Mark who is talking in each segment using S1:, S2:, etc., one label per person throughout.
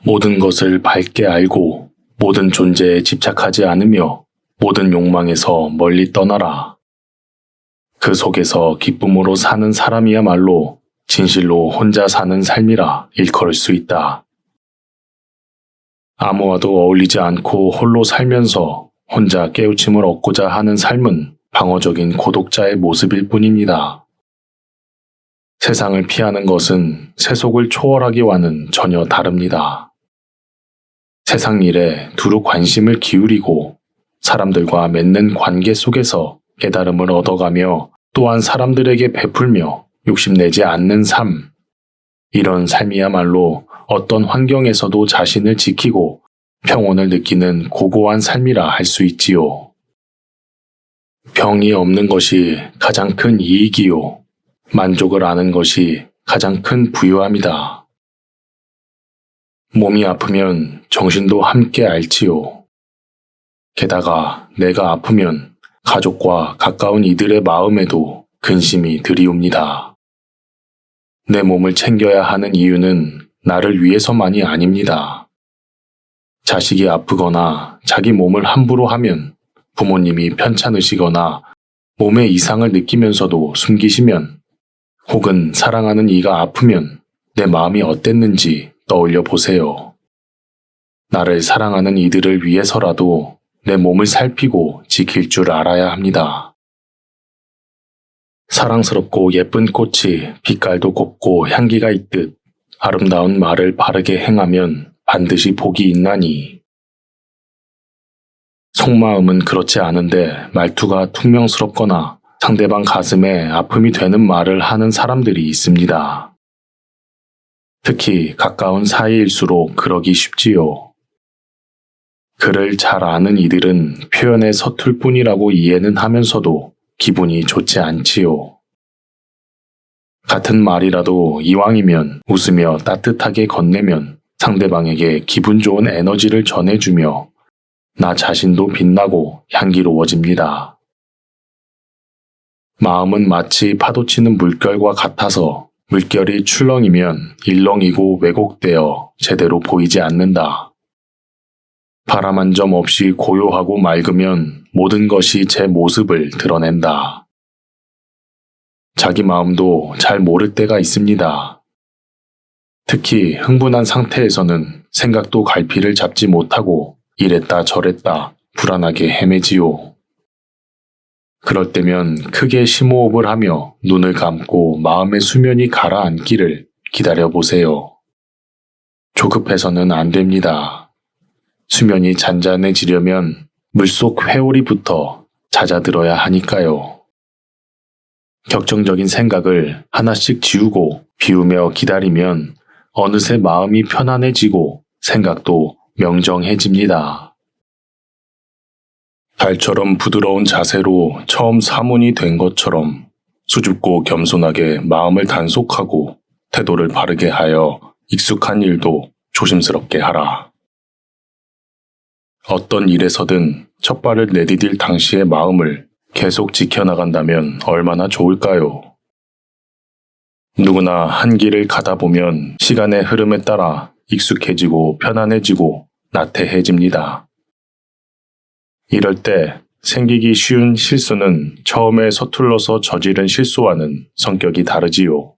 S1: 모든 것을 밝게 알고 모든 존재에 집착하지 않으며 모든 욕망에서 멀리 떠나라. 그 속에서 기쁨으로 사는 사람이야말로 진실로 혼자 사는 삶이라 일컬을 수 있다. 아무와도 어울리지 않고 홀로 살면서 혼자 깨우침을 얻고자 하는 삶은 방어적인 고독자의 모습일 뿐입니다. 세상을 피하는 것은 세속을 초월하기와는 전혀 다릅니다. 세상 일에 두루 관심을 기울이고 사람들과 맺는 관계 속에서 깨달음을 얻어가며 또한 사람들에게 베풀며 욕심내지 않는 삶. 이런 삶이야말로 어떤 환경에서도 자신을 지키고 평온을 느끼는 고고한 삶이라 할 수 있지요. 병이 없는 것이 가장 큰 이익이요. 만족을 아는 것이 가장 큰 부유함이다. 몸이 아프면 정신도 함께 앓지요. 게다가 내가 아프면 가족과 가까운 이들의 마음에도 근심이 들이옵니다. 내 몸을 챙겨야 하는 이유는 나를 위해서만이 아닙니다. 자식이 아프거나 자기 몸을 함부로 하면 부모님이 편찮으시거나 몸에 이상을 느끼면서도 숨기시면 혹은 사랑하는 이가 아프면 내 마음이 어땠는지 떠올려 보세요. 나를 사랑하는 이들을 위해서라도 내 몸을 살피고 지킬 줄 알아야 합니다. 사랑스럽고 예쁜 꽃이 빛깔도 곱고 향기가 있듯 아름다운 말을 바르게 행하면 반드시 복이 있나니. 속마음은 그렇지 않은데 말투가 퉁명스럽거나 상대방 가슴에 아픔이 되는 말을 하는 사람들이 있습니다. 특히 가까운 사이일수록 그러기 쉽지요. 그를 잘 아는 이들은 표현에 서툴 뿐이라고 이해는 하면서도 기분이 좋지 않지요. 같은 말이라도 이왕이면 웃으며 따뜻하게 건네면 상대방에게 기분 좋은 에너지를 전해주며 나 자신도 빛나고 향기로워집니다. 마음은 마치 파도치는 물결과 같아서 물결이 출렁이면 일렁이고 왜곡되어 제대로 보이지 않는다. 바람 한 점 없이 고요하고 맑으면 모든 것이 제 모습을 드러낸다. 자기 마음도 잘 모를 때가 있습니다. 특히 흥분한 상태에서는 생각도 갈피를 잡지 못하고 이랬다 저랬다 불안하게 헤매지요. 그럴 때면 크게 심호흡을 하며 눈을 감고 마음의 수면이 가라앉기를 기다려보세요. 조급해서는 안 됩니다. 수면이 잔잔해지려면 물속 회오리부터 잦아들어야 하니까요. 격정적인 생각을 하나씩 지우고 비우며 기다리면 어느새 마음이 편안해지고 생각도 명정해집니다. 달처럼 부드러운 자세로 처음 사문이 된 것처럼 수줍고 겸손하게 마음을 단속하고 태도를 바르게 하여 익숙한 일도 조심스럽게 하라. 어떤 일에서든 첫 발을 내디딜 당시의 마음을 계속 지켜나간다면 얼마나 좋을까요? 누구나 한 길을 가다 보면 시간의 흐름에 따라 익숙해지고 편안해지고 나태해집니다. 이럴 때 생기기 쉬운 실수는 처음에 서툴러서 저지른 실수와는 성격이 다르지요.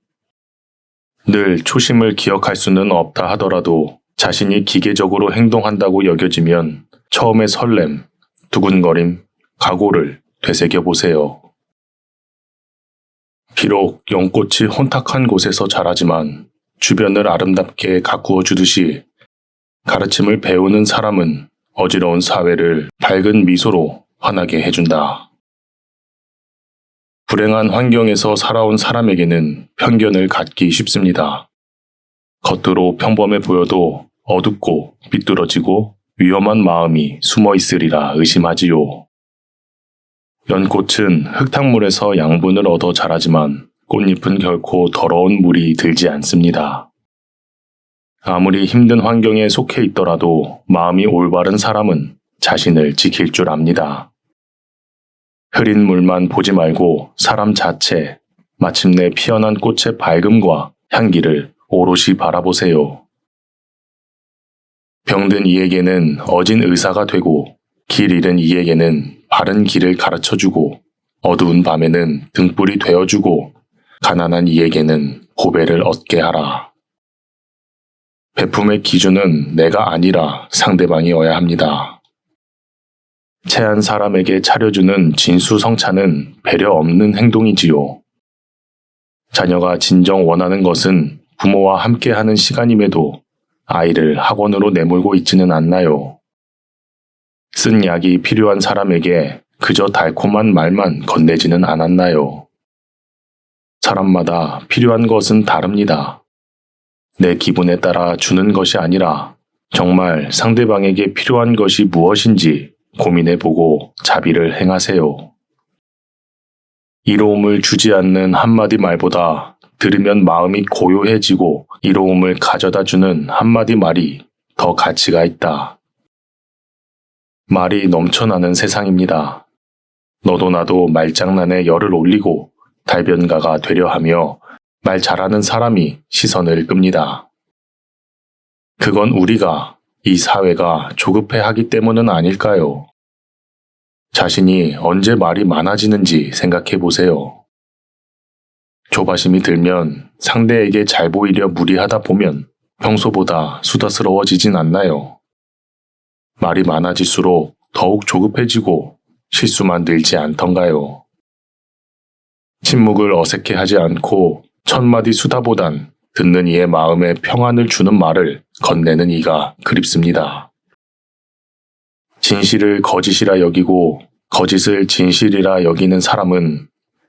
S1: 늘 초심을 기억할 수는 없다 하더라도 자신이 기계적으로 행동한다고 여겨지면 처음의 설렘, 두근거림, 각오를 되새겨보세요. 비록 연꽃이 혼탁한 곳에서 자라지만 주변을 아름답게 가꾸어 주듯이 가르침을 배우는 사람은 어지러운 사회를 밝은 미소로 환하게 해준다. 불행한 환경에서 살아온 사람에게는 편견을 갖기 쉽습니다. 겉으로 평범해 보여도 어둡고 삐뚤어지고 위험한 마음이 숨어 있으리라 의심하지요. 연꽃은 흙탕물에서 양분을 얻어 자라지만 꽃잎은 결코 더러운 물이 들지 않습니다. 아무리 힘든 환경에 속해 있더라도 마음이 올바른 사람은 자신을 지킬 줄 압니다. 흐린 물만 보지 말고 사람 자체, 마침내 피어난 꽃의 밝음과 향기를 오롯이 바라보세요. 병든 이에게는 어진 의사가 되고 길 잃은 이에게는 바른 길을 가르쳐주고 어두운 밤에는 등불이 되어주고 가난한 이에게는 보배를 얻게 하라. 베품의 기준은 내가 아니라 상대방이어야 합니다. 체한 사람에게 차려주는 진수성찬은 배려 없는 행동이지요. 자녀가 진정 원하는 것은 부모와 함께하는 시간임에도 아이를 학원으로 내몰고 있지는 않나요? 쓴 약이 필요한 사람에게 그저 달콤한 말만 건네지는 않았나요? 사람마다 필요한 것은 다릅니다. 내 기분에 따라 주는 것이 아니라 정말 상대방에게 필요한 것이 무엇인지 고민해보고 자비를 행하세요. 이로움을 주지 않는 한마디 말보다 들으면 마음이 고요해지고 이로움을 가져다 주는 한마디 말이 더 가치가 있다. 말이 넘쳐나는 세상입니다. 너도 나도 말장난에 열을 올리고 달변가가 되려 하며 말 잘하는 사람이 시선을 끕니다. 그건 우리가, 이 사회가 조급해하기 때문은 아닐까요? 자신이 언제 말이 많아지는지 생각해 보세요. 조바심이 들면 상대에게 잘 보이려 무리하다 보면 평소보다 수다스러워지진 않나요? 말이 많아질수록 더욱 조급해지고 실수만 늘지 않던가요? 침묵을 어색해하지 않고 천마디 수다보단 듣는 이의 마음에 평안을 주는 말을 건네는 이가 그립습니다. 진실을 거짓이라 여기고 거짓을 진실이라 여기는 사람은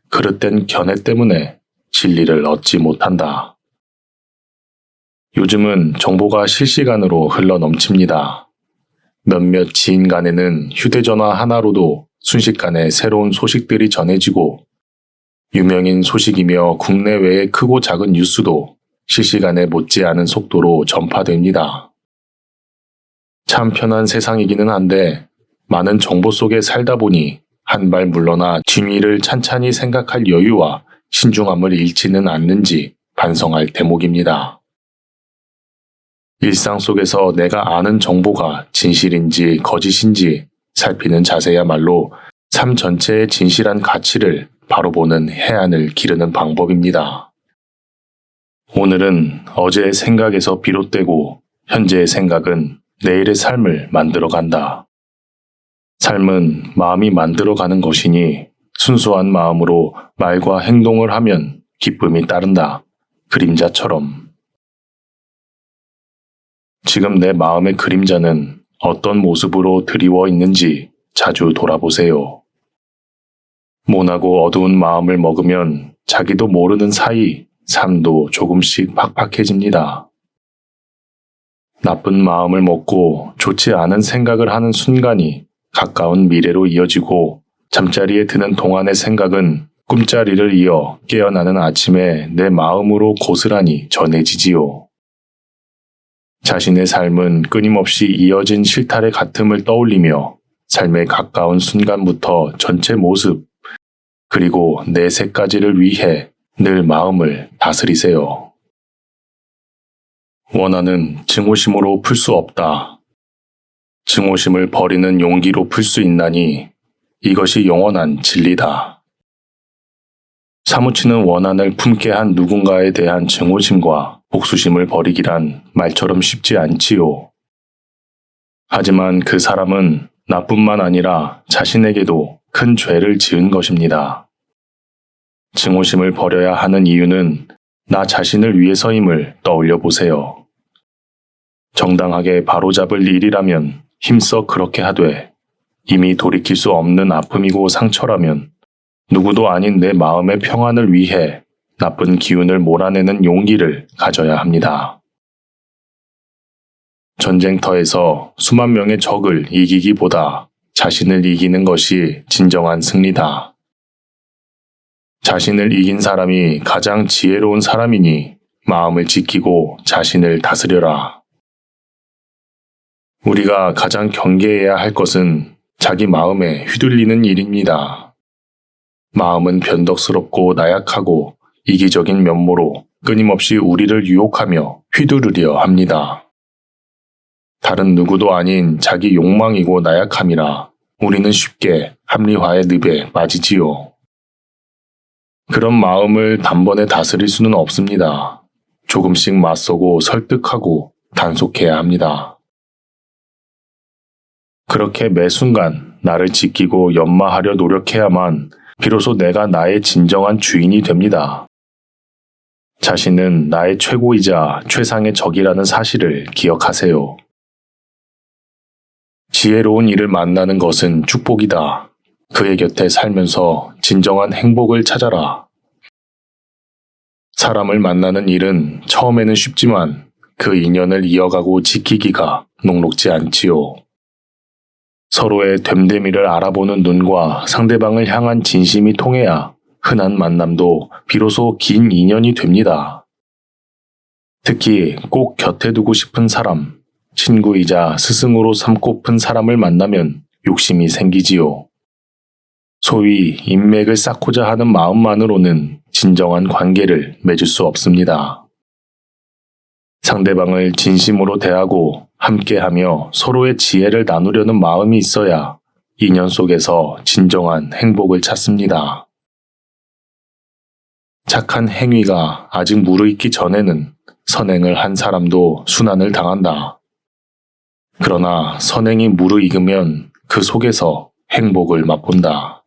S1: 그릇된 견해 때문에 진리를 얻지 못한다. 요즘은 정보가 실시간으로 흘러 넘칩니다. 몇몇 지인 간에는 휴대전화 하나로도 순식간에 새로운 소식들이 전해지고 유명인 소식이며 국내외의 크고 작은 뉴스도 실시간에 못지않은 속도로 전파됩니다. 참 편한 세상이기는 한데 많은 정보 속에 살다 보니 한 발 물러나 진위를 찬찬히 생각할 여유와 신중함을 잃지는 않는지 반성할 대목입니다. 일상 속에서 내가 아는 정보가 진실인지 거짓인지 살피는 자세야말로 삶 전체의 진실한 가치를 바로 보는 해안을 기르는 방법입니다. 오늘은 어제의 생각에서 비롯되고 현재의 생각은 내일의 삶을 만들어간다. 삶은 마음이 만들어가는 것이니 순수한 마음으로 말과 행동을 하면 기쁨이 따른다. 그림자처럼. 지금 내 마음의 그림자는 어떤 모습으로 드리워 있는지 자주 돌아보세요. 모나고 어두운 마음을 먹으면 자기도 모르는 사이 삶도 조금씩 팍팍해집니다. 나쁜 마음을 먹고 좋지 않은 생각을 하는 순간이 가까운 미래로 이어지고 잠자리에 드는 동안의 생각은 꿈자리를 이어 깨어나는 아침에 내 마음으로 고스란히 전해지지요. 자신의 삶은 끊임없이 이어진 실타래 같음을 떠올리며 삶에 가까운 순간부터 전체 모습, 그리고 내세까지를 위해 늘 마음을 다스리세요. 원한은 증오심으로 풀 수 없다. 증오심을 버리는 용기로 풀 수 있나니 이것이 영원한 진리다. 사무치는 원한을 품게 한 누군가에 대한 증오심과 복수심을 버리기란 말처럼 쉽지 않지요. 하지만 그 사람은 나뿐만 아니라 자신에게도 큰 죄를 지은 것입니다. 증오심을 버려야 하는 이유는 나 자신을 위해서임을 떠올려 보세요. 정당하게 바로잡을 일이라면 힘써 그렇게 하되 이미 돌이킬 수 없는 아픔이고 상처라면 누구도 아닌 내 마음의 평안을 위해 나쁜 기운을 몰아내는 용기를 가져야 합니다. 전쟁터에서 수만 명의 적을 이기기보다 자신을 이기는 것이 진정한 승리다. 자신을 이긴 사람이 가장 지혜로운 사람이니 마음을 지키고 자신을 다스려라. 우리가 가장 경계해야 할 것은 자기 마음에 휘둘리는 일입니다. 마음은 변덕스럽고 나약하고 이기적인 면모로 끊임없이 우리를 유혹하며 휘두르려 합니다. 다른 누구도 아닌 자기 욕망이고 나약함이라 우리는 쉽게 합리화의 늪에 빠지지요. 그런 마음을 단번에 다스릴 수는 없습니다. 조금씩 맞서고 설득하고 단속해야 합니다. 그렇게 매 순간 나를 지키고 연마하려 노력해야만 비로소 내가 나의 진정한 주인이 됩니다. 자신은 나의 최고이자 최상의 적이라는 사실을 기억하세요. 지혜로운 이를 만나는 것은 축복이다. 그의 곁에 살면서 진정한 행복을 찾아라. 사람을 만나는 일은 처음에는 쉽지만 그 인연을 이어가고 지키기가 녹록지 않지요. 서로의 됨됨이를 알아보는 눈과 상대방을 향한 진심이 통해야 흔한 만남도 비로소 긴 인연이 됩니다. 특히 꼭 곁에 두고 싶은 사람, 친구이자 스승으로 삼고픈 사람을 만나면 욕심이 생기지요. 소위 인맥을 쌓고자 하는 마음만으로는 진정한 관계를 맺을 수 없습니다. 상대방을 진심으로 대하고 함께하며 서로의 지혜를 나누려는 마음이 있어야 인연 속에서 진정한 행복을 찾습니다. 착한 행위가 아직 무르익기 전에는 선행을 한 사람도 순환을 당한다. 그러나 선행이 무르익으면 그 속에서 행복을 맛본다.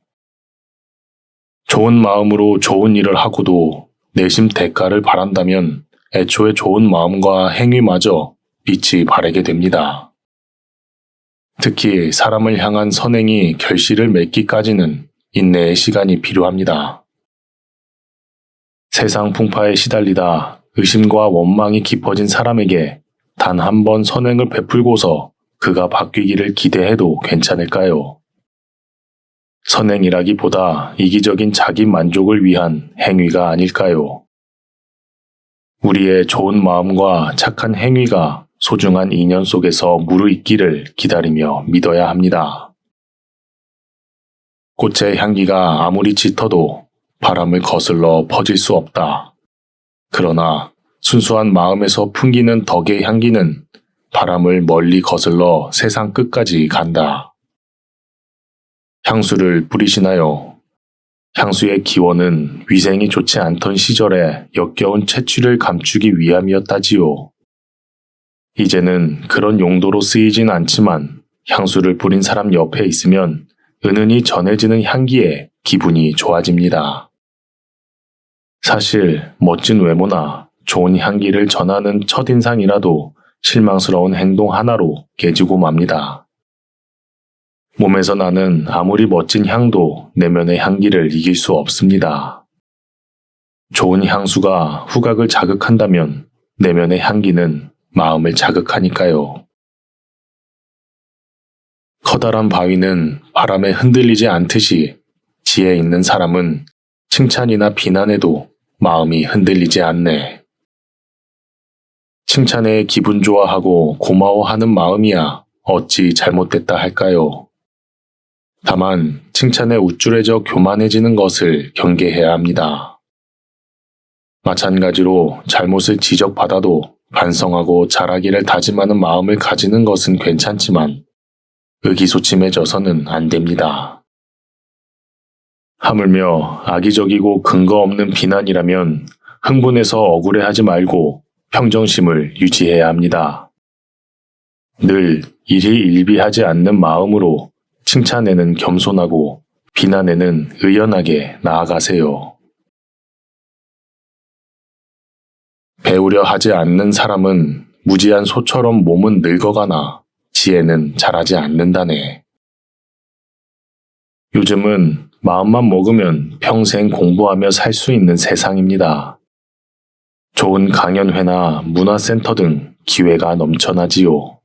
S1: 좋은 마음으로 좋은 일을 하고도 내심 대가를 바란다면 애초에 좋은 마음과 행위마저 빛이 바래게 됩니다. 특히 사람을 향한 선행이 결실을 맺기까지는 인내의 시간이 필요합니다. 세상 풍파에 시달리다 의심과 원망이 깊어진 사람에게 단 한 번 선행을 베풀고서 그가 바뀌기를 기대해도 괜찮을까요? 선행이라기보다 이기적인 자기 만족을 위한 행위가 아닐까요? 우리의 좋은 마음과 착한 행위가 소중한 인연 속에서 무르익기를 기다리며 믿어야 합니다. 꽃의 향기가 아무리 짙어도 바람을 거슬러 퍼질 수 없다. 그러나 순수한 마음에서 풍기는 덕의 향기는 바람을 멀리 거슬러 세상 끝까지 간다. 향수를 뿌리시나요? 향수의 기원은 위생이 좋지 않던 시절에 역겨운 채취를 감추기 위함이었다지요. 이제는 그런 용도로 쓰이진 않지만 향수를 뿌린 사람 옆에 있으면 은은히 전해지는 향기에 기분이 좋아집니다. 사실 멋진 외모나 좋은 향기를 전하는 첫인상이라도 실망스러운 행동 하나로 깨지고 맙니다. 몸에서 나는 아무리 멋진 향도 내면의 향기를 이길 수 없습니다. 좋은 향수가 후각을 자극한다면 내면의 향기는 마음을 자극하니까요. 커다란 바위는 바람에 흔들리지 않듯이 지혜 있는 사람은 칭찬이나 비난에도 마음이 흔들리지 않네. 칭찬에 기분 좋아하고 고마워하는 마음이야 어찌 잘못됐다 할까요? 다만 칭찬에 우쭐해져 교만해지는 것을 경계해야 합니다. 마찬가지로 잘못을 지적받아도 반성하고 잘하기를 다짐하는 마음을 가지는 것은 괜찮지만 의기소침해져서는 안 됩니다. 하물며 악의적이고 근거 없는 비난이라면 흥분해서 억울해하지 말고 평정심을 유지해야 합니다. 늘 일희일비하지 않는 마음으로 칭찬에는 겸손하고 비난에는 의연하게 나아가세요. 배우려 하지 않는 사람은 무지한 소처럼 몸은 늙어가나 지혜는 자라지 않는다네. 요즘은 마음만 먹으면 평생 공부하며 살 수 있는 세상입니다. 좋은 강연회나 문화센터 등 기회가 넘쳐나지요.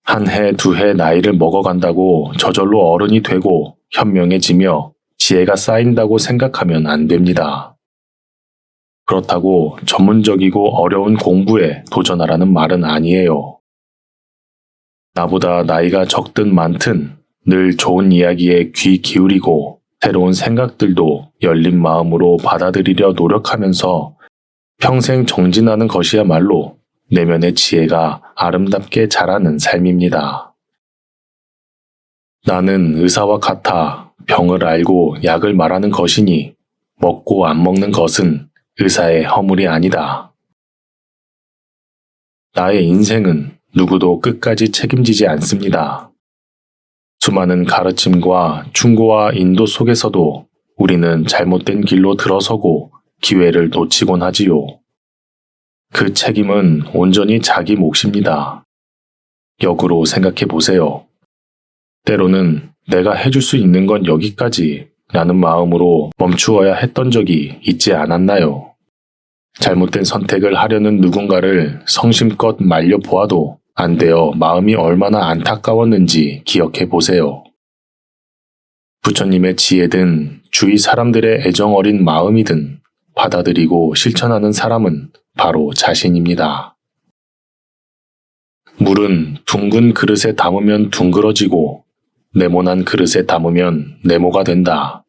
S1: 한 해, 두 해 나이를 먹어간다고 저절로 어른이 되고 현명해지며 지혜가 쌓인다고 생각하면 안 됩니다. 그렇다고 전문적이고 어려운 공부에 도전하라는 말은 아니에요. 나보다 나이가 적든 많든 늘 좋은 이야기에 귀 기울이고 새로운 생각들도 열린 마음으로 받아들이려 노력하면서 평생 정진하는 것이야말로 내면의 지혜가 아름답게 자라는 삶입니다. 나는 의사와 같아 병을 알고 약을 말하는 것이니 먹고 안 먹는 것은 의사의 허물이 아니다. 나의 인생은 누구도 끝까지 책임지지 않습니다. 수많은 가르침과 충고와 인도 속에서도 우리는 잘못된 길로 들어서고 기회를 놓치곤 하지요. 그 책임은 온전히 자기 몫입니다. 역으로 생각해 보세요. 때로는 내가 해줄 수 있는 건 여기까지 라는 마음으로 멈추어야 했던 적이 있지 않았나요? 잘못된 선택을 하려는 누군가를 성심껏 말려보아도 안 되어 마음이 얼마나 안타까웠는지 기억해 보세요. 부처님의 지혜든 주위 사람들의 애정 어린 마음이든 받아들이고 실천하는 사람은 바로 자신입니다. 물은 둥근 그릇에 담으면 둥그러지고 네모난 그릇에 담으면 네모가 된다.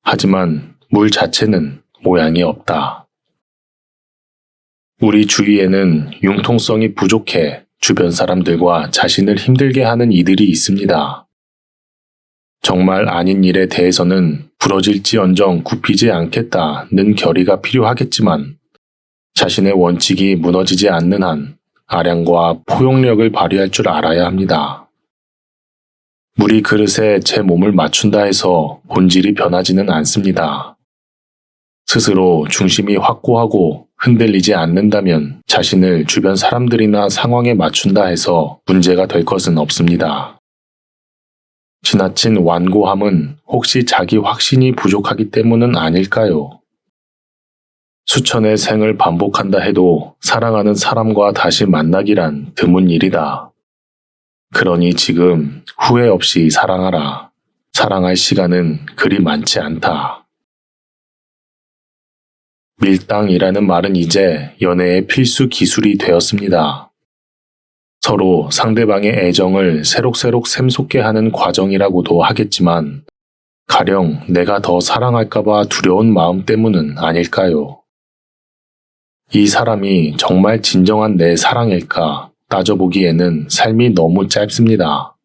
S1: 하지만 물 자체는 모양이 없다. 우리 주위에는 융통성이 부족해 주변 사람들과 자신을 힘들게 하는 이들이 있습니다. 정말 아닌 일에 대해서는 부러질지언정 굽히지 않겠다는 결의가 필요하겠지만 자신의 원칙이 무너지지 않는 한 아량과 포용력을 발휘할 줄 알아야 합니다. 물이 그릇에 제 몸을 맞춘다 해서 본질이 변하지는 않습니다. 스스로 중심이 확고하고 흔들리지 않는다면 자신을 주변 사람들이나 상황에 맞춘다 해서 문제가 될 것은 없습니다. 지나친 완고함은 혹시 자기 확신이 부족하기 때문은 아닐까요? 수천의 생을 반복한다 해도 사랑하는 사람과 다시 만나기란 드문 일이다. 그러니 지금 후회 없이 사랑하라. 사랑할 시간은 그리 많지 않다. 밀당이라는 말은 이제 연애의 필수 기술이 되었습니다. 서로 상대방의 애정을 새록새록 샘솟게 하는 과정이라고도 하겠지만 가령 내가 더 사랑할까봐 두려운 마음 때문은 아닐까요? 이 사람이 정말 진정한 내 사랑일까 따져보기에는 삶이 너무 짧습니다.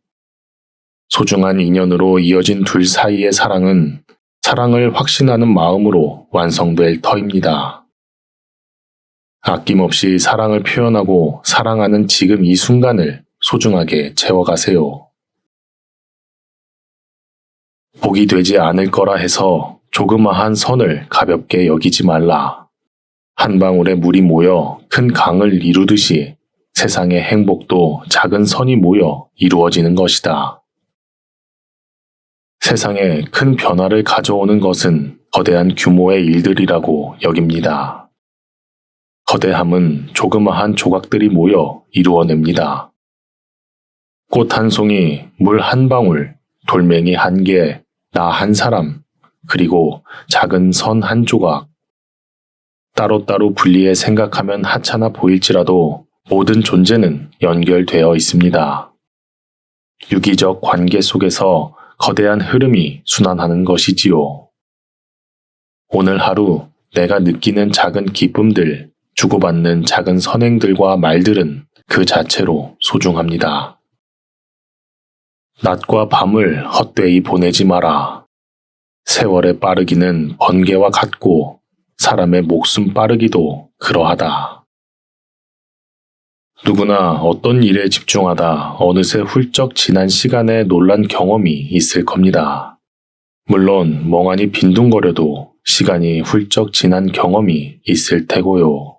S1: 소중한 인연으로 이어진 둘 사이의 사랑은 사랑을 확신하는 마음으로 완성될 터입니다. 아낌없이 사랑을 표현하고 사랑하는 지금 이 순간을 소중하게 채워가세요. 복이 되지 않을 거라 해서 조그마한 선을 가볍게 여기지 말라. 한 방울의 물이 모여 큰 강을 이루듯이 세상의 행복도 작은 선이 모여 이루어지는 것이다. 세상에 큰 변화를 가져오는 것은 거대한 규모의 일들이라고 여깁니다. 거대함은 조그마한 조각들이 모여 이루어냅니다. 꽃 한 송이, 물 한 방울, 돌멩이 한 개, 나 한 사람, 그리고 작은 선 한 조각. 따로따로 분리해 생각하면 하찮아 보일지라도 모든 존재는 연결되어 있습니다. 유기적 관계 속에서 거대한 흐름이 순환하는 것이지요. 오늘 하루 내가 느끼는 작은 기쁨들, 주고받는 작은 선행들과 말들은 그 자체로 소중합니다. 낮과 밤을 헛되이 보내지 마라. 세월의 빠르기는 번개와 같고 사람의 목숨 빠르기도 그러하다. 누구나 어떤 일에 집중하다 어느새 훌쩍 지난 시간에 놀란 경험이 있을 겁니다. 물론 멍하니 빈둥거려도 시간이 훌쩍 지난 경험이 있을 테고요.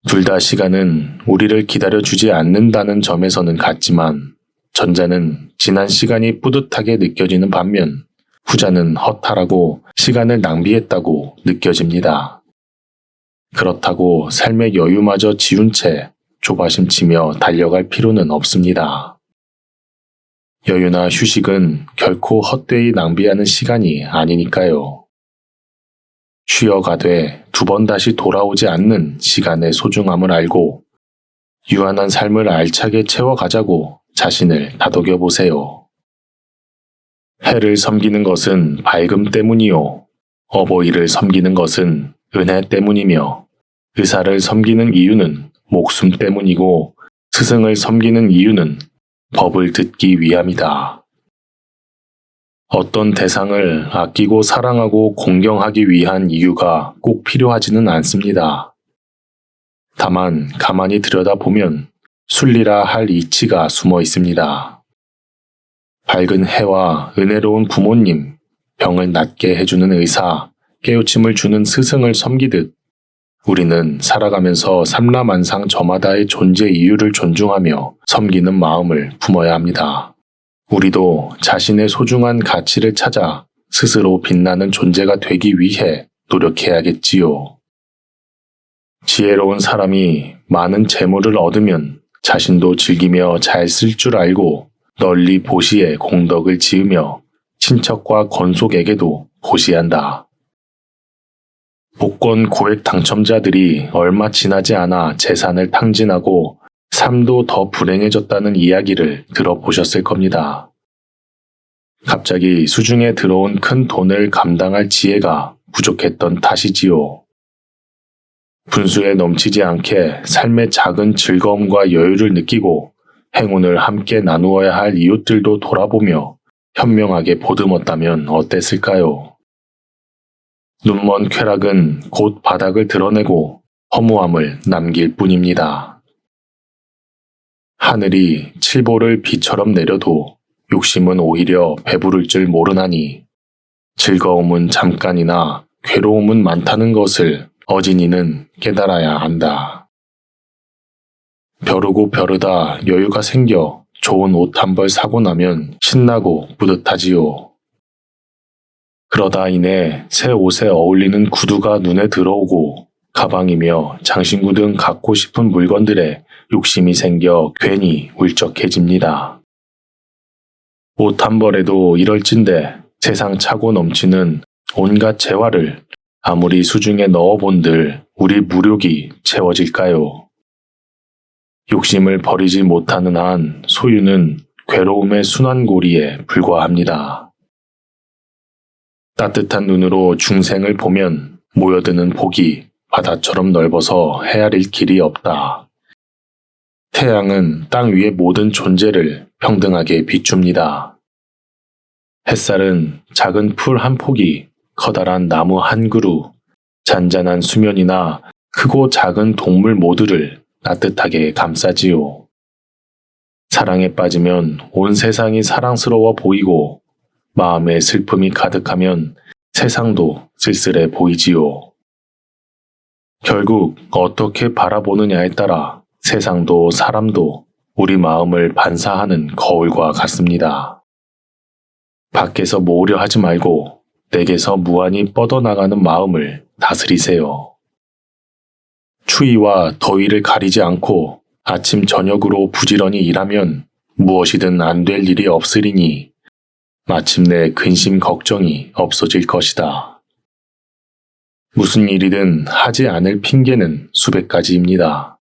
S1: 둘 다 시간은 우리를 기다려주지 않는다는 점에서는 같지만 전자는 지난 시간이 뿌듯하게 느껴지는 반면 후자는 허탈하고 시간을 낭비했다고 느껴집니다. 그렇다고 삶의 여유마저 지운 채 조바심 치며 달려갈 필요는 없습니다. 여유나 휴식은 결코 헛되이 낭비하는 시간이 아니니까요. 쉬어가되 두 번 다시 돌아오지 않는 시간의 소중함을 알고 유한한 삶을 알차게 채워가자고 자신을 다독여 보세요. 해를 섬기는 것은 밝음 때문이요. 어버이를 섬기는 것은 은혜 때문이며 의사를 섬기는 이유는 목숨 때문이고 스승을 섬기는 이유는 법을 듣기 위함이다. 어떤 대상을 아끼고 사랑하고 공경하기 위한 이유가 꼭 필요하지는 않습니다. 다만 가만히 들여다보면 순리라 할 이치가 숨어 있습니다. 밝은 해와 은혜로운 부모님, 병을 낫게 해주는 의사, 깨우침을 주는 스승을 섬기듯 우리는 살아가면서 삼라만상 저마다의 존재 이유를 존중하며 섬기는 마음을 품어야 합니다. 우리도 자신의 소중한 가치를 찾아 스스로 빛나는 존재가 되기 위해 노력해야겠지요. 지혜로운 사람이 많은 재물을 얻으면 자신도 즐기며 잘 쓸 줄 알고 널리 보시에 공덕을 지으며 친척과 권속에게도 보시한다. 복권 고액 당첨자들이 얼마 지나지 않아 재산을 탕진하고 삶도 더 불행해졌다는 이야기를 들어보셨을 겁니다. 갑자기 수중에 들어온 큰 돈을 감당할 지혜가 부족했던 탓이지요. 분수에 넘치지 않게 삶의 작은 즐거움과 여유를 느끼고 행운을 함께 나누어야 할 이웃들도 돌아보며 현명하게 보듬었다면 어땠을까요? 눈먼 쾌락은 곧 바닥을 드러내고 허무함을 남길 뿐입니다. 하늘이 칠보를 비처럼 내려도 욕심은 오히려 배부를 줄 모르나니 즐거움은 잠깐이나 괴로움은 많다는 것을 어진이는 깨달아야 한다. 벼르고 벼르다 여유가 생겨 좋은 옷 한 벌 사고 나면 신나고 뿌듯하지요. 그러다 이내 새 옷에 어울리는 구두가 눈에 들어오고 가방이며 장신구 등 갖고 싶은 물건들에 욕심이 생겨 괜히 울적해집니다. 옷 한 벌에도 이럴진데 세상 차고 넘치는 온갖 재화를 아무리 수중에 넣어본들 우리 무력이 채워질까요? 욕심을 버리지 못하는 한 소유는 괴로움의 순환고리에 불과합니다. 따뜻한 눈으로 중생을 보면 모여드는 복이 바다처럼 넓어서 헤아릴 길이 없다. 태양은 땅 위의 모든 존재를 평등하게 비춥니다. 햇살은 작은 풀 한 폭이 커다란 나무 한 그루, 잔잔한 수면이나 크고 작은 동물 모두를 따뜻하게 감싸지요. 사랑에 빠지면 온 세상이 사랑스러워 보이고 마음에 슬픔이 가득하면 세상도 쓸쓸해 보이지요. 결국 어떻게 바라보느냐에 따라 세상도 사람도 우리 마음을 반사하는 거울과 같습니다. 밖에서 모으려 하지 말고 내게서 무한히 뻗어나가는 마음을 다스리세요. 추위와 더위를 가리지 않고 아침 저녁으로 부지런히 일하면 무엇이든 안 될 일이 없으리니 마침내 근심 걱정이 없어질 것이다. 무슨 일이든 하지 않을 핑계는 수백 가지입니다.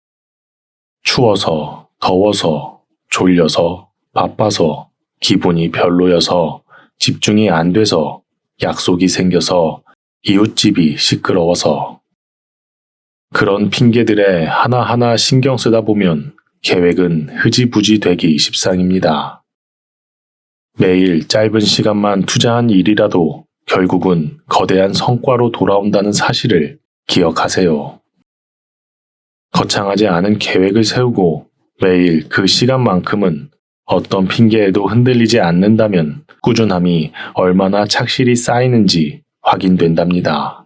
S1: 추워서, 더워서, 졸려서, 바빠서, 기분이 별로여서, 집중이 안 돼서, 약속이 생겨서, 이웃집이 시끄러워서. 그런 핑계들에 하나하나 신경 쓰다 보면 계획은 흐지부지 되기 십상입니다. 매일 짧은 시간만 투자한 일이라도 결국은 거대한 성과로 돌아온다는 사실을 기억하세요. 거창하지 않은 계획을 세우고 매일 그 시간만큼은 어떤 핑계에도 흔들리지 않는다면 꾸준함이 얼마나 착실히 쌓이는지 확인된답니다.